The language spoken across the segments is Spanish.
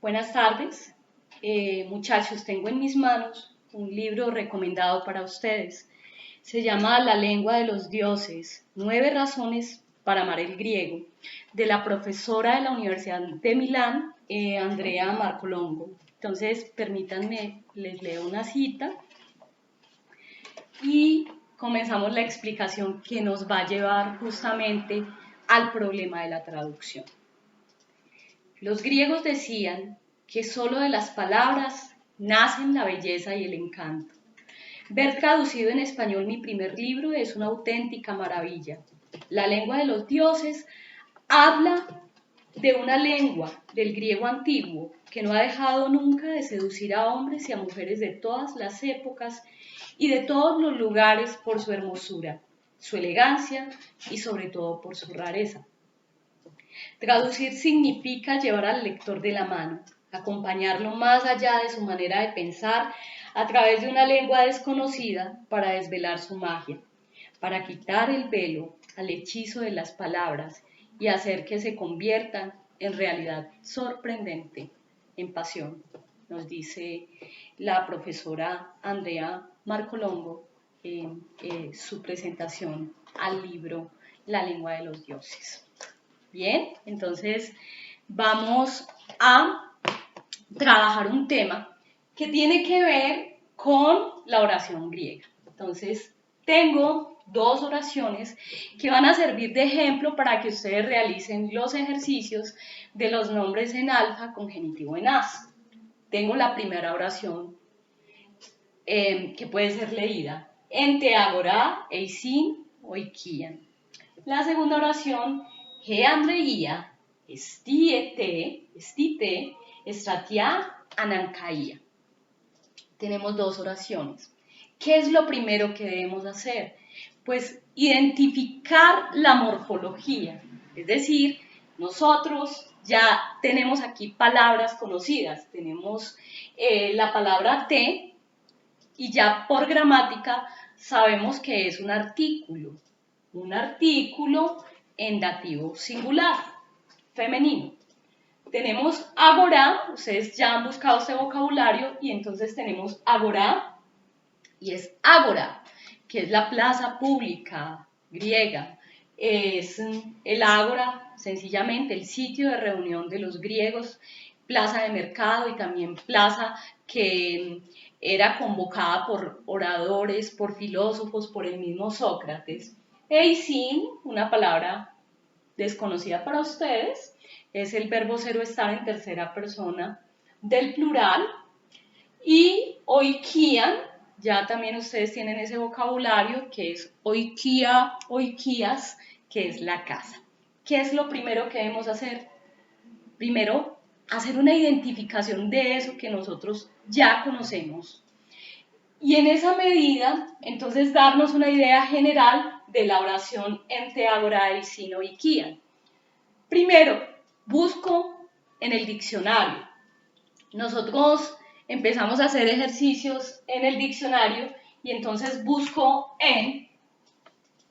Buenas tardes, muchachos. Tengo en mis manos un libro recomendado para ustedes. Se llama La lengua de los dioses, 9 razones para amar el griego, de la profesora de la Universidad de Milán, Andrea Marcolongo. Entonces, permítanme, les leo una cita y comenzamos la explicación que nos va a llevar justamente al problema de la traducción. Los griegos decían que solo de las palabras nacen la belleza y el encanto. Ver traducido en español mi primer libro es una auténtica maravilla. La lengua de los dioses habla de una lengua del griego antiguo que no ha dejado nunca de seducir a hombres y a mujeres de todas las épocas y de todos los lugares por su hermosura, su elegancia y sobre todo por su rareza. Traducir significa llevar al lector de la mano, acompañarlo más allá de su manera de pensar a través de una lengua desconocida para desvelar su magia, para quitar el velo al hechizo de las palabras y hacer que se conviertan en realidad sorprendente, en pasión, nos dice la profesora Andrea Marcolongo en su presentación al libro La lengua de los dioses. Bien, entonces vamos a trabajar un tema que tiene que ver con la oración griega. Entonces, tengo 2 oraciones que van a servir de ejemplo para que ustedes realicen los ejercicios de los nombres en alfa con genitivo en as. Tengo la primera oración que puede ser leída: ente agora, eisin, oikian. La segunda oración: he andreia, estite, estratia, anancaía. Tenemos 2 oraciones. ¿Qué es lo primero que debemos hacer? Pues identificar la morfología, es decir, nosotros ya tenemos aquí palabras conocidas, tenemos la palabra te y ya por gramática sabemos que es un artículo en dativo singular, femenino. Tenemos agora, ustedes ya han buscado este vocabulario y entonces tenemos agora y es ágora, que es la plaza pública griega. Es el ágora, sencillamente, el sitio de reunión de los griegos, plaza de mercado y también plaza que era convocada por oradores, por filósofos, por el mismo Sócrates. Eisin, una palabra desconocida para ustedes, es el verbo ser o estar en tercera persona del plural. Y oikian, ya también ustedes tienen ese vocabulario que es oikia, oikias, que es la casa. ¿Qué es lo primero que debemos hacer? Primero, hacer una identificación de eso que nosotros ya conocemos. Y en esa medida, entonces, darnos una idea general de la oración ente agora eisin oikian. Primero, busco en el diccionario. Nosotros empezamos a hacer ejercicios en el diccionario y entonces busco en,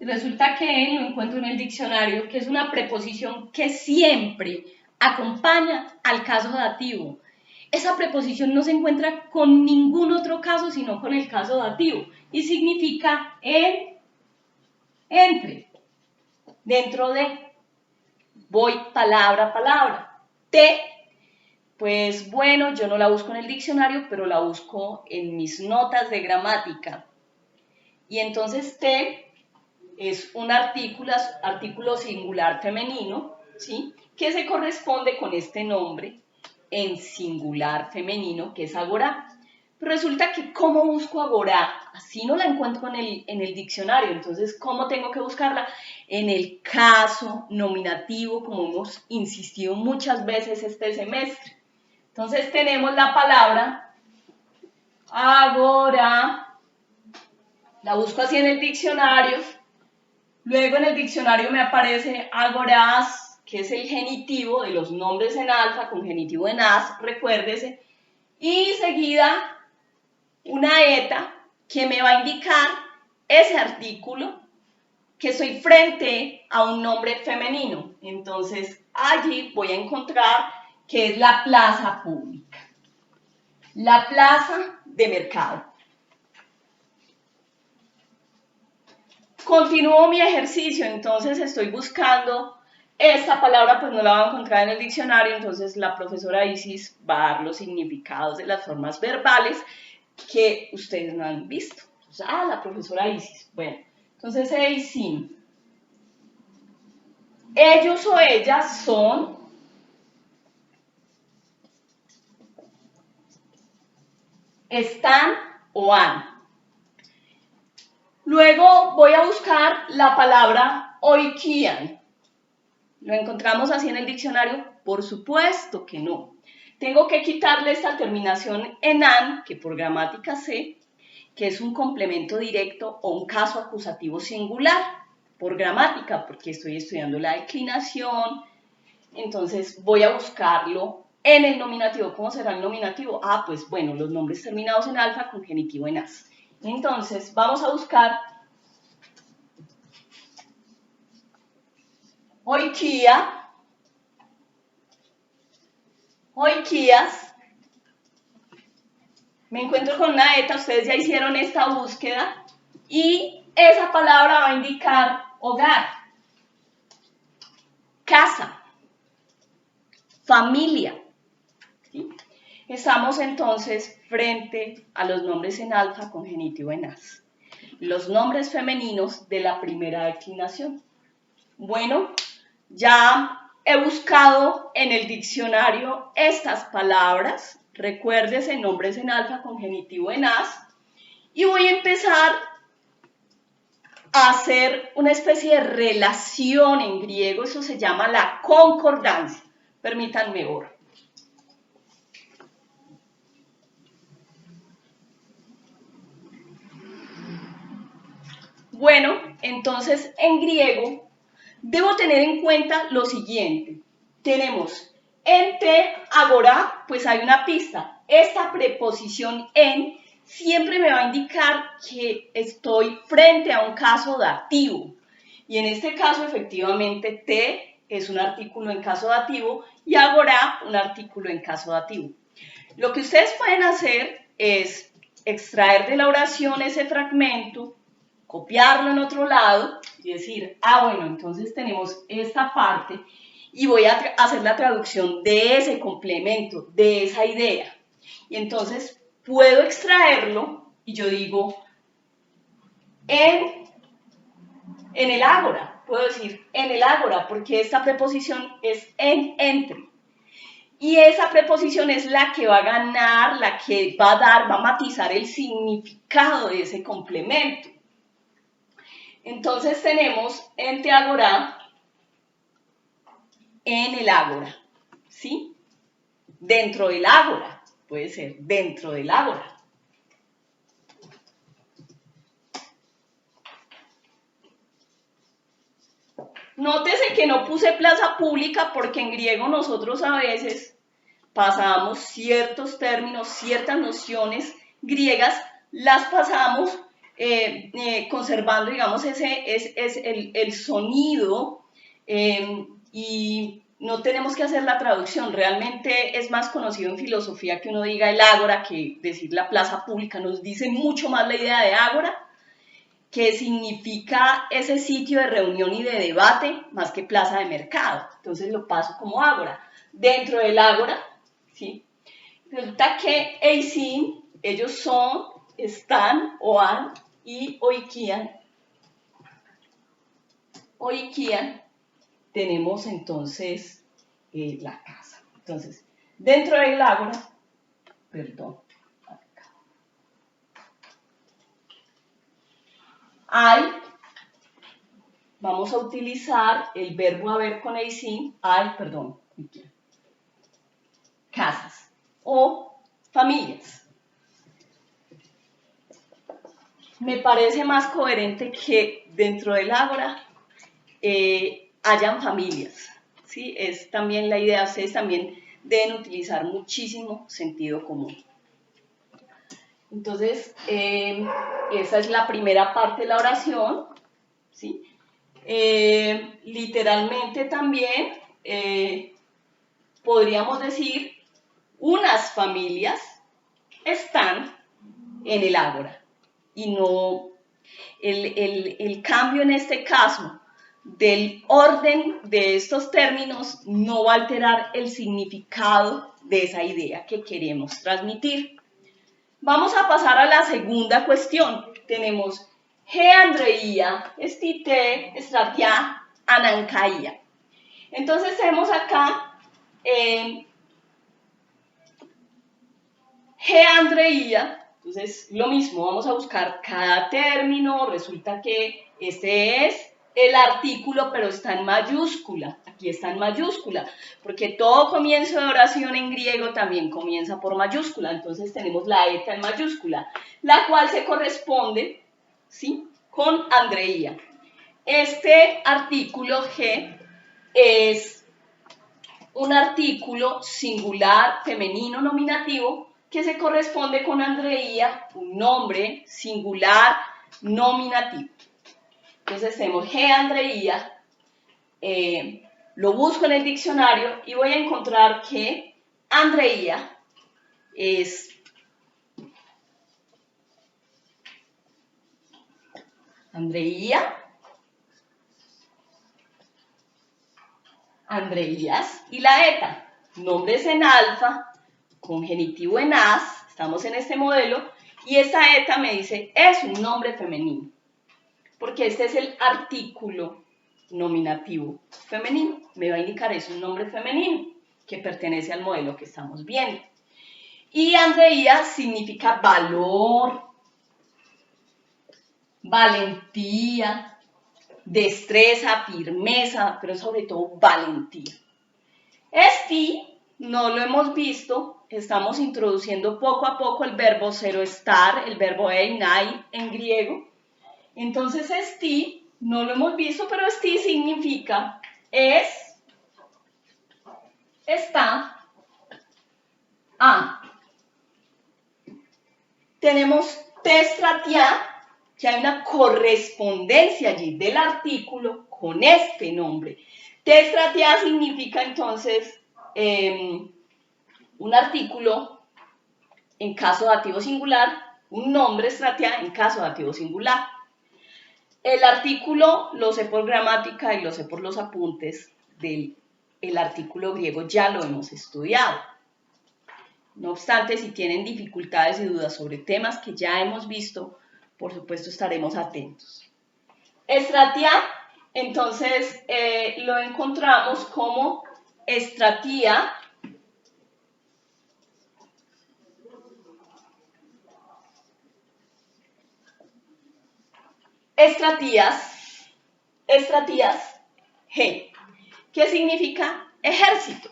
y resulta que en lo encuentro en el diccionario, que es una preposición que siempre acompaña al caso dativo. Esa preposición no se encuentra con ningún otro caso sino con el caso dativo y significa en, entre, dentro de, voy palabra a palabra. Te, pues bueno, yo no la busco en el diccionario, pero la busco en mis notas de gramática. Y entonces te es un artículo singular femenino, ¿sí?, que se corresponde con este nombre en singular femenino, que es agora. Pero resulta que ¿cómo busco agora? Así no la encuentro en el diccionario. Entonces, ¿cómo tengo que buscarla? En el caso nominativo, como hemos insistido muchas veces este semestre. Entonces tenemos la palabra agora, la busco así en el diccionario, luego en el diccionario me aparece agoras, que es el genitivo de los nombres en alfa con genitivo en as, recuérdese, y seguida una eta que me va a indicar ese artículo que estoy frente a un nombre femenino. Entonces allí voy a encontrar que es la plaza pública, la plaza de mercado. Continúo mi ejercicio, entonces estoy buscando esta palabra, pues no la voy a encontrar en el diccionario, entonces la profesora Isis va a dar los significados de las formas verbales que ustedes no han visto. Entonces, la profesora Isis. Bueno, entonces Isis, ellos o ellas son están o han. Luego voy a buscar la palabra oikian. ¿Lo encontramos así en el diccionario? Por supuesto que no. Tengo que quitarle esta terminación en an, que por gramática sé, que es un complemento directo o un caso acusativo singular. Por gramática, porque estoy estudiando la declinación. Entonces voy a buscarlo en el nominativo. ¿Cómo será el nominativo? Pues bueno, los nombres terminados en alfa con genitivo en as. Entonces, vamos a buscar oikia, oikias. Me encuentro con una eta, ustedes ya hicieron esta búsqueda y esa palabra va a indicar hogar, casa, familia. ¿Sí? Estamos entonces frente a los nombres en alfa con genitivo en as. Los nombres femeninos de la primera declinación. Bueno, ya he buscado en el diccionario estas palabras, recuérdese, nombres en alfa con genitivo en as, y voy a empezar a hacer una especie de relación en griego, eso se llama la concordancia. Permítanme ver. Bueno, entonces en griego debo tener en cuenta lo siguiente. Tenemos en te, agora, pues hay una pista. Esta preposición en siempre me va a indicar que estoy frente a un caso dativo. Y en este caso, efectivamente, te es un artículo en caso dativo y agora un artículo en caso dativo. Lo que ustedes pueden hacer es extraer de la oración ese fragmento, copiarlo en otro lado y decir, bueno, entonces tenemos esta parte y voy a hacer la traducción de ese complemento, de esa idea. Y entonces puedo extraerlo y yo digo, en el ágora, puedo decir en el ágora, porque esta preposición es en, entre. Y esa preposición es la que va a ganar, la que va a matizar el significado de ese complemento. Entonces tenemos ente agora en el ágora, ¿sí? Dentro del ágora, puede ser dentro del ágora. Nótese que no puse plaza pública porque en griego nosotros a veces pasamos ciertos términos, ciertas nociones griegas, las pasamos conservando, digamos, el sonido y no tenemos que hacer la traducción. Realmente es más conocido en filosofía que uno diga el ágora que decir la plaza pública. Nos dice mucho más la idea de ágora, que significa ese sitio de reunión y de debate, más que plaza de mercado. Entonces lo paso como ágora. Dentro del ágora, ¿sí? Resulta que Eisin, ellos son, están o han, y oikian, tenemos entonces la casa. Entonces, dentro del ágora, hay, vamos a utilizar el verbo haber con Eisin, casas o familias. Me parece más coherente que dentro del ágora hayan familias, ¿sí? Es también la idea, ustedes también deben utilizar muchísimo sentido común. Entonces, esa es la primera parte de la oración, ¿sí? Literalmente también podríamos decir, unas familias están en el ágora. Y no, el cambio en este caso del orden de estos términos no va a alterar el significado de esa idea que queremos transmitir. Vamos a pasar a la segunda cuestión. Tenemos G. andreía, estite, estratia, anancaía. Entonces tenemos acá G. andreía. Entonces lo mismo, vamos a buscar cada término. Resulta que este es el artículo, pero está en mayúscula. Aquí está en mayúscula, porque todo comienzo de oración en griego también comienza por mayúscula. Entonces tenemos la eta en mayúscula, la cual se corresponde, ¿sí?, con andreía. Este artículo G es un artículo singular femenino nominativo que se corresponde con andreía, un nombre singular nominativo. Entonces tenemos G. andreía, lo busco en el diccionario y voy a encontrar que andreía es andreías y la eta, nombres en alfa, con genitivo en as, estamos en este modelo, y esta eta me dice es un nombre femenino, porque este es el artículo nominativo femenino, me va a indicar es un nombre femenino que pertenece al modelo que estamos viendo. Y andreía significa valor, valentía, destreza, firmeza, pero sobre todo valentía. Esti no lo hemos visto, estamos introduciendo poco a poco el verbo ser o estar, el verbo einai en griego. Entonces esti no lo hemos visto, pero esti significa es, está, a. Tenemos testratia, que hay una correspondencia allí del artículo con este nombre. Testratia significa entonces un artículo en caso dativo singular, un nombre estratia en caso dativo singular. El artículo lo sé por gramática y lo sé por los apuntes del artículo griego, ya lo hemos estudiado. No obstante, si tienen dificultades y dudas sobre temas que ya hemos visto, por supuesto estaremos atentos. Estratia, entonces lo encontramos como estratía, estratías G, que significa ejército.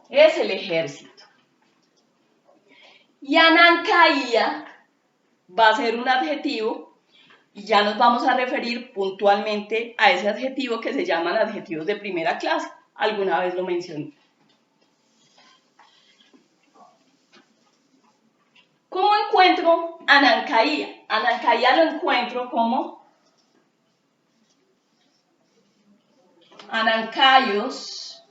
Es el ejército. Y anancaía va a ser un adjetivo y ya nos vamos a referir puntualmente a ese adjetivo que se llaman adjetivos de primera clase. Alguna vez lo mencioné. ¿Cómo encuentro anancaía? Anancaía lo encuentro como anancaios,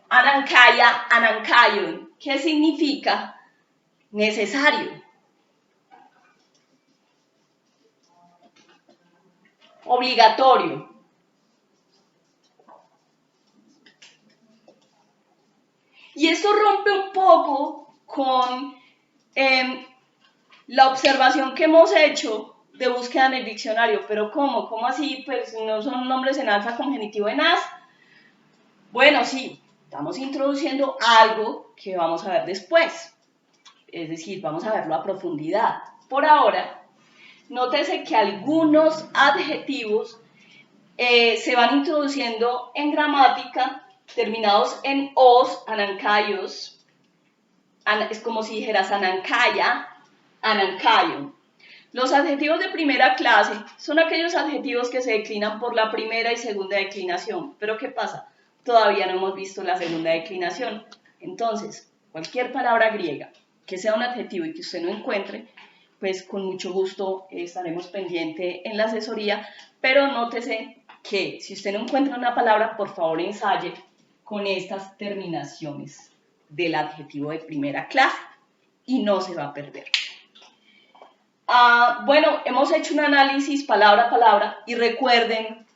anancaya, anancaion, ¿qué significa? Necesario, obligatorio. Y esto rompe un poco con la observación que hemos hecho de búsqueda en el diccionario. ¿Pero cómo? ¿Cómo así? Pues no son nombres en alfa con genitivo en as. Bueno, sí, estamos introduciendo algo que vamos a ver después. Es decir, vamos a verlo a profundidad. Por ahora, nótese que algunos adjetivos se van introduciendo en gramática terminados en os, anancaios, es como si dijeras anancaya, anancayo. Los adjetivos de primera clase son aquellos adjetivos que se declinan por la primera y segunda declinación. ¿Pero qué pasa? Todavía no hemos visto la segunda declinación. Entonces, cualquier palabra griega que sea un adjetivo y que usted no encuentre, pues con mucho gusto estaremos pendientes en la asesoría, pero nótese que si usted no encuentra una palabra, por favor ensaye con estas terminaciones del adjetivo de primera clase y no se va a perder. Bueno, hemos hecho un análisis palabra a palabra y recuerden,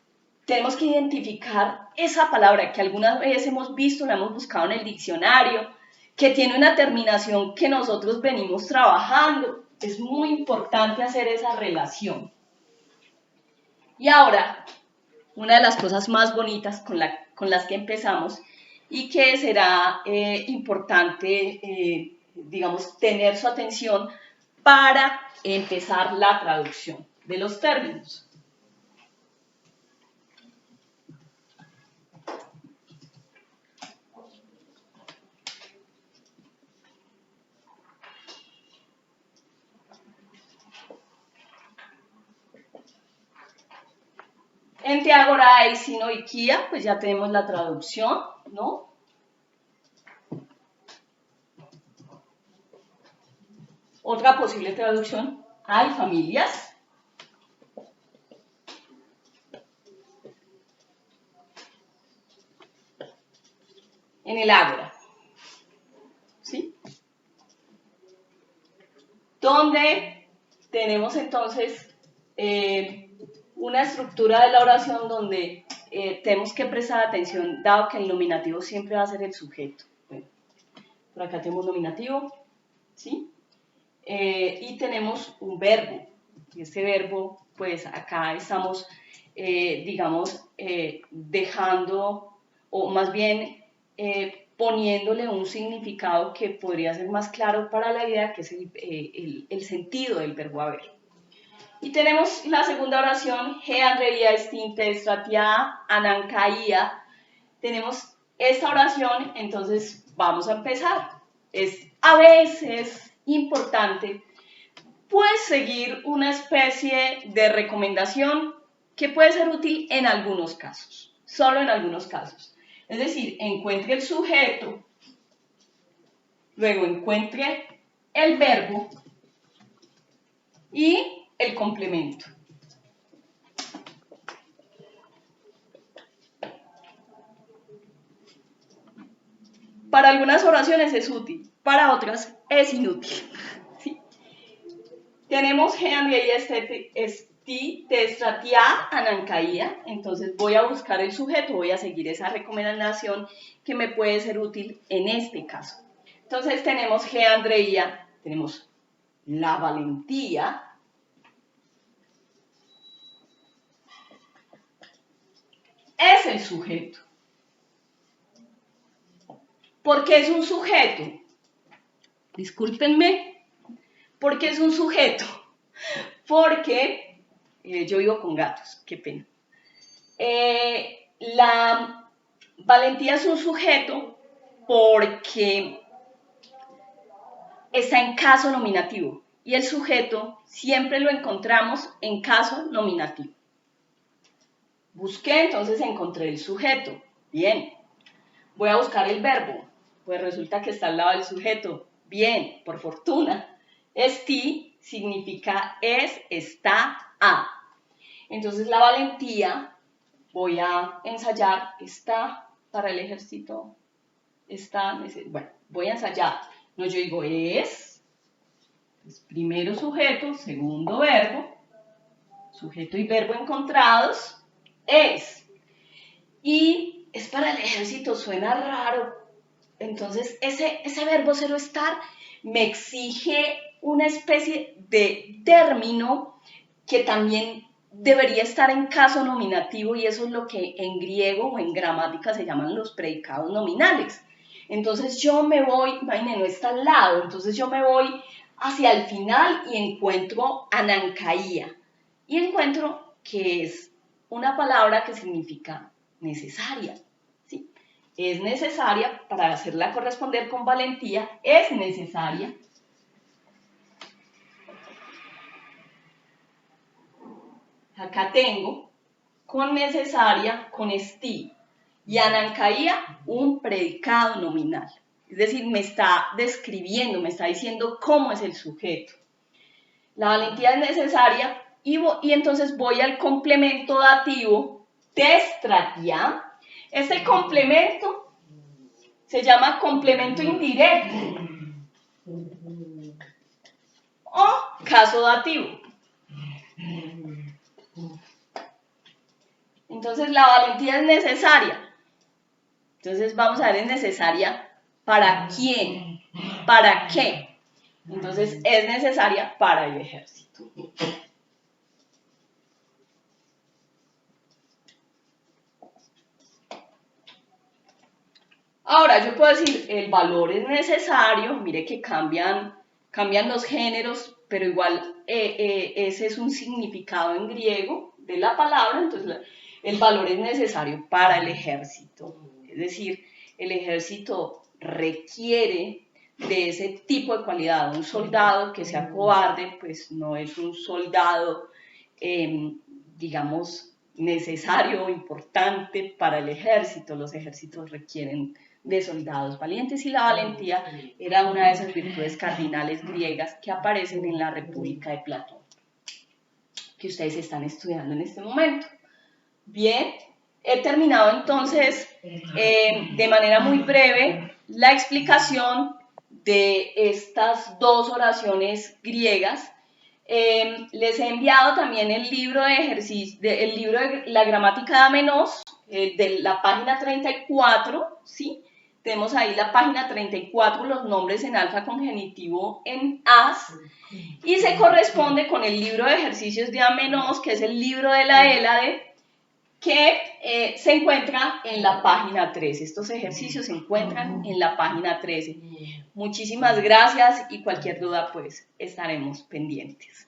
tenemos que identificar esa palabra que alguna vez hemos visto, la hemos buscado en el diccionario, que tiene una terminación que nosotros venimos trabajando. Es muy importante hacer esa relación. Y ahora, una de las cosas más bonitas con las que empezamos y que será importante, digamos, tener su atención para empezar la traducción de los términos. Ente agora y sino ikia, pues ya tenemos la traducción, ¿no? Otra posible traducción, hay familias. En el ágora, ¿sí? Donde tenemos entonces una estructura de la oración donde tenemos que prestar atención, dado que el nominativo siempre va a ser el sujeto. Bueno, por acá tenemos nominativo, ¿sí? Y tenemos un verbo, y este verbo, pues acá estamos, digamos, dejando, o más bien poniéndole un significado que podría ser más claro para la idea, que es el sentido del verbo haber. Y tenemos la segunda oración, he andreia estinte stratia anancaía. Tenemos esta oración, entonces vamos a empezar. Es a veces importante, pues, seguir una especie de recomendación que puede ser útil en algunos casos, solo en algunos casos. Es decir, encuentre el sujeto, luego encuentre el verbo y el complemento. Para algunas oraciones es útil, para otras es inútil. ¿Sí? Tenemos esti te stratia anancaía, entonces voy a buscar el sujeto, voy a seguir esa recomendación que me puede ser útil en este caso. Entonces tenemos Andreia, tenemos la valentía, es el sujeto. ¿Por qué es un sujeto? Discúlpenme, ¿por qué es un sujeto? Porque yo vivo con gatos, qué pena. La valentía es un sujeto porque está en caso nominativo y el sujeto siempre lo encontramos en caso nominativo. Busqué, entonces encontré el sujeto. Bien. Voy a buscar el verbo. Pues resulta que está al lado del sujeto. Bien, por fortuna. Esti significa es, está, a. Entonces la valentía, voy a ensayar, está para el ejército, está, bueno, voy a ensayar. No, yo digo es primero sujeto, segundo verbo, sujeto y verbo encontrados, es. Y es para el ejército, suena raro. Entonces, ese verbo cero estar me exige una especie de término que también debería estar en caso nominativo, y eso es lo que en griego o en gramática se llaman los predicados nominales. Entonces yo me voy, imagínense, no está al lado, entonces yo me voy hacia el final y encuentro anancaía, y encuentro que es una palabra que significa necesaria. ¿Sí? Es necesaria para hacerla corresponder con valentía, es necesaria. Acá tengo con necesaria, con esti, y anancaía, un predicado nominal. Es decir, me está describiendo, me está diciendo cómo es el sujeto. La valentía es necesaria y entonces voy al complemento dativo testratia. Este complemento se llama complemento indirecto o caso dativo. Entonces la valentía es necesaria. Entonces vamos a ver, es necesaria ¿para quién? ¿Para qué? Entonces es necesaria para el ejército. Ahora yo puedo decir, el valor es necesario, mire que cambian los géneros, pero igual ese es un significado en griego de la palabra, entonces el valor es necesario para el ejército. Es decir, el ejército requiere de ese tipo de cualidad. Un soldado que sea cobarde, pues no es un soldado, digamos, necesario o importante para el ejército. Los ejércitos requieren de soldados valientes y la valentía era una de esas virtudes cardinales griegas que aparecen en la República de Platón, que ustedes están estudiando en este momento. Bien, he terminado entonces de manera muy breve la explicación de estas dos oraciones griegas. Les he enviado también el libro de ejercicio, el libro de la gramática de Amenós, de la página 34, ¿sí? Tenemos ahí la página 34, los nombres en alfa con genitivo en as, y se corresponde con el libro de ejercicios de Amenós, que es el libro de la Hélade, que se encuentra en la página 13. Estos ejercicios se encuentran en la página 13. Muchísimas gracias y cualquier duda pues estaremos pendientes.